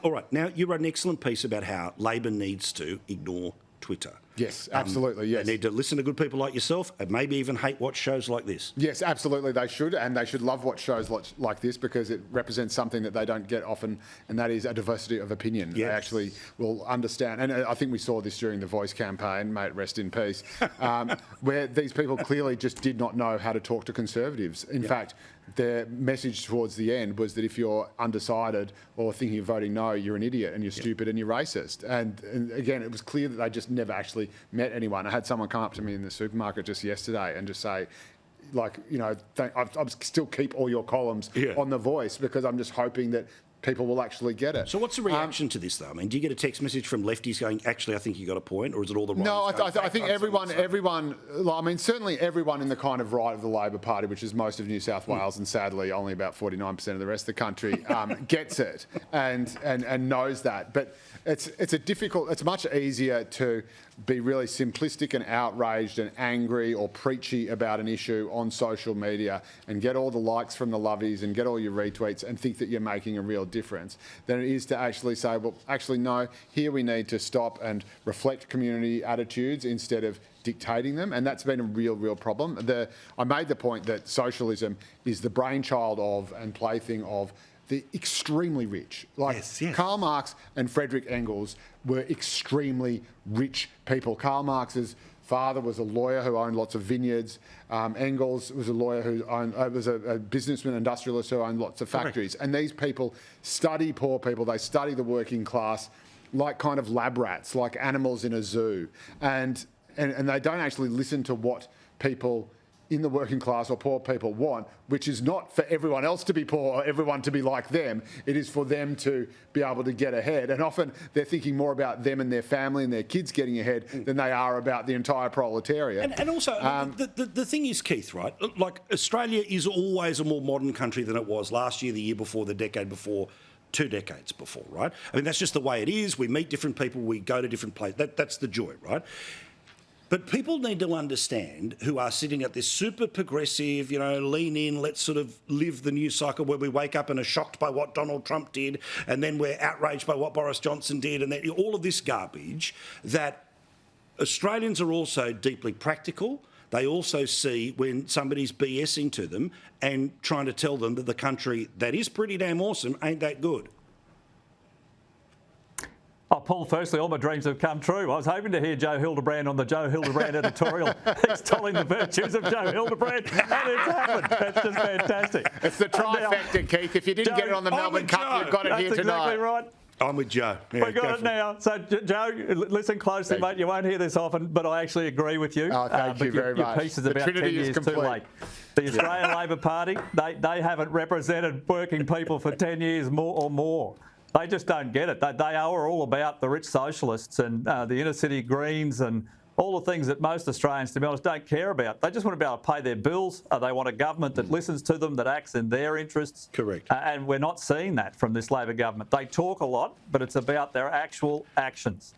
All right, now you wrote an excellent piece about how Labor needs to ignore Twitter. Yes, absolutely, yes. They need to listen to good people like yourself and maybe even hate watch shows like this. Yes, absolutely they should, and they should love watch shows like this because it represents something that they don't get often, and that is a diversity of opinion. Yes. They actually will understand, and I think we saw this during the Voice campaign, mate, rest in peace, where these people clearly just did not know how to talk to Conservatives. In fact, their message towards the end was that if you're undecided or thinking of voting no, you're an idiot and you're stupid and you're racist. And again, it was clear that they just never actually met anyone. I had someone come up to me in the supermarket just yesterday and just say, like, you know, I still keep all your columns on The Voice because I'm just hoping that people will actually get it. So what's the reaction to this, though? I mean, do you get a text message from lefties going, actually, I think you got a point, or is it all the right? No, I think everyone, I mean, certainly everyone in the kind of right of the Labor Party, which is most of New South Wales and sadly only about 49% of the rest of the country, gets it and knows that. But it's much easier to be really simplistic and outraged and angry or preachy about an issue on social media and get all the likes from the lovies and get all your retweets and think that you're making a real difference than it is to actually say, well, actually, no, here we need to stop and reflect community attitudes instead of dictating them, and that's been a real problem. I made the point that socialism is the brainchild of and plaything of the extremely rich. Yes. Karl Marx and Friedrich Engels were extremely rich people. Karl Marx's father was a lawyer who owned lots of vineyards. Engels was a lawyer who was a businessman, industrialist who owned lots of factories. Correct. And these people study poor people. They study the working class like kind of lab rats, like animals in a zoo. And they don't actually listen to what people in the working class or poor people want, which is not for everyone else to be poor or everyone to be like them. It is for them to be able to get ahead. And often they're thinking more about them and their family and their kids getting ahead than they are about the entire proletariat. And also, the thing is, Keith, right? Like, Australia is always a more modern country than it was last year, the year before, the decade before, 2 decades before, right? I mean, that's just the way it is. We meet different people, we go to different places. That's the joy, right? But people need to understand, who are sitting at this super progressive, you know, lean in, let's sort of live the news cycle where we wake up and are shocked by what Donald Trump did, and then we're outraged by what Boris Johnson did, and then all of this garbage, that Australians are also deeply practical. They also see when somebody's BSing to them and trying to tell them that the country that is pretty damn awesome ain't that good. Oh, Paul, firstly, all my dreams have come true. I was hoping to hear Joe Hilderbrand on the Joe Hilderbrand editorial extolling the virtues of Joe Hilderbrand, and it's happened. That's just fantastic. It's the trifecta, Keith. If you didn't get it on the Melbourne Cup, you've got it here tonight. That's exactly right. I'm with Joe. Yeah, we got it now. So, Joe, listen closely, mate. You won't hear this often, but I actually agree with you. Oh, thank you very much. Your piece is about 10 years too late. The Australian Labor Party, they haven't represented working people for 10 years more. They just don't get it. They are all about the rich socialists and the inner city Greens and all the things that most Australians, to be honest, don't care about. They just want to be able to pay their bills. They want a government that listens to them, that acts in their interests. Correct. And we're not seeing that from this Labor government. They talk a lot, but it's about their actual actions.